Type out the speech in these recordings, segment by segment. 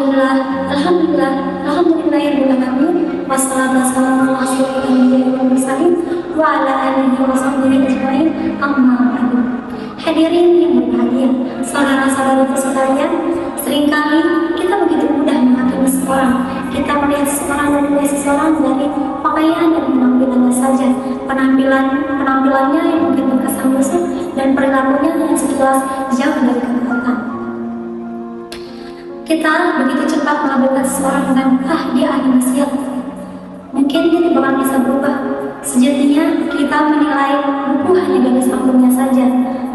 Alhamdulillah, Alhamdulillah, Alhamdulillahirrahmanirrahim. Wassalatu wassalamu ala rasulillah wa ala alihi wa sahbihi ajma'in. Amma ba'du. Hadirin yang berbahagia, saudara-saudaraku sekalian, seringkali kita begitu mudah menghakimi seseorang. Kita melihat seseorang dan menilai seseorang dari pakaian dan penampilannya saja. Penampilannya yang mungkin terkesan busuk dan perilakunya yang sekilas jauh dari ketaatan. Kita begitu cepat mengabaikan seseorang dengan dia ahli maksiat. Mungkin dia tidak akan bisa berubah. Sejatinya kita menilai buku hanya dari sampulnya saja.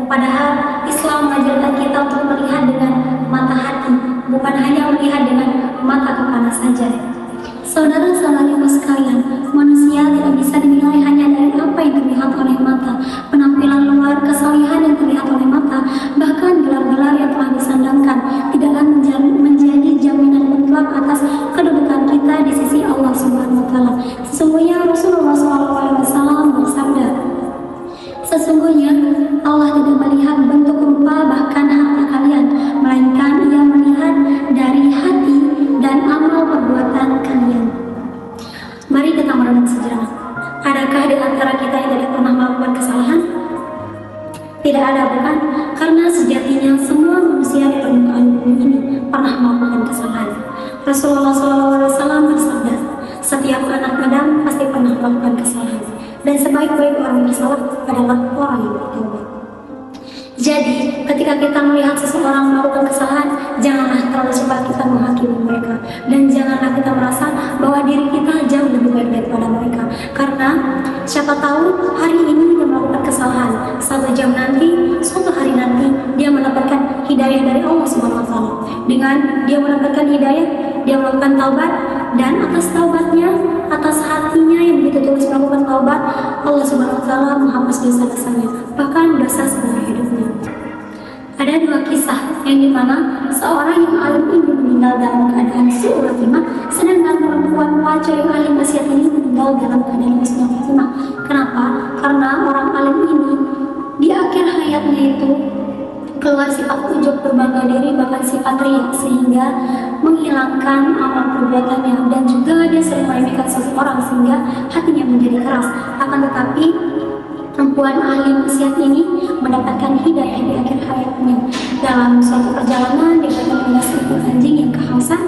Padahal Islam mengajarkan kita untuk melihat dengan mata hati, bukan hanya melihat dengan mata kepala saja. Saudara-saudariku sekalian, manusia tidak bisa dinilai hanya dari apa yang terlihat oleh mata, penampilan luar, kesalehan yang terlihat oleh mata, bahkan gelar-gelar yang telah disandangkan tidaklah menjadi jaminan mutlak atas kedudukan kita di sisi Allah Subhanahu wa taala. Sesungguhnya Rasulullah SAW bersabda, sesungguhnya Allah tidak melihat bentuk rupa bahkan harta kalian, melainkan Ia melihat dari hati dan amal perbuatan kalian. Mari kita merenung sejenak. Adakah di antara kita yang tidak pernah melakukan kesalahan? Tidak ada, bukan? Karena sejatinya semua manusia di permukaan bumi ini pernah melakukan kesalahan. Rasulullah SAW bersabda, setiap anak Adam pasti pernah melakukan kesalahan, dan sebaik-baik orang bersalah adalah orang yang bertaubat. Jadi, ketika kita melihat seseorang melakukan kesalahan, janganlah terlalu cepat kita menghakimi mereka, dan janganlah kita merasa bahwa diri kita jauh lebih baik daripada mereka. Karena siapa tahu hari ini dia melakukan kesalahan, suatu hari nanti dia mendapatkan hidayah dari Allah Subhanahu wa taala. Dengan dia mendapatkan hidayah, dia melakukan taubat, dan atas taubatnya, atas hatinya yang begitu tulus melakukan taubat, Allah Subhanahu wa taala menghapus dosa-dosanya, bahkan dosa seumur hidupnya. Ada dua kisah yang dimana seorang yang alim ini meninggal dalam keadaan su'ul khatimah, sedangkan perempuan pelacur yang alim maksiat ini meninggal dalam keadaan husnul khatimah. Kenapa? Karena orang alim ini di akhir hayatnya itu keluar sifat ujub, berbangga diri, bahkan sifat riya, sehingga menghilangkan amal perbuatannya, dan juga dia sering meremehkan seseorang sehingga hatinya menjadi keras. Akan tetapi perempuan ahli maksiat ini mendapatkan hidayah di akhir hayatnya. Dalam suatu perjalanan dia bertemu dengan seekor anjing yang kehausan,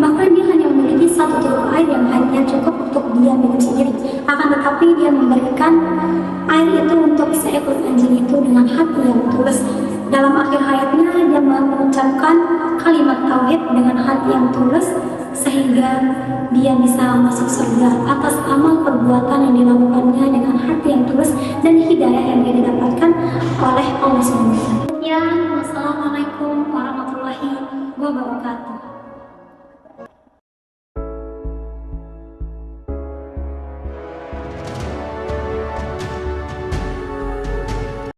bahkan dia hanya memiliki satu teguk air yang hanya cukup untuk dia minum sendiri. Akan tetapi dia memberikan air itu untuk seekor anjing itu dengan hati yang tulus. Dalam akhir hayatnya dia mengucapkan kalimat tauhid dengan hati yang tulus, sehingga dia bisa masuk surga atas amal perbuatan yang dilakukannya dengan hati yang tulus dan hidayah yang dia didapatkan oleh Allah SWT. Wassalamualaikum warahmatullahi wabarakatuh.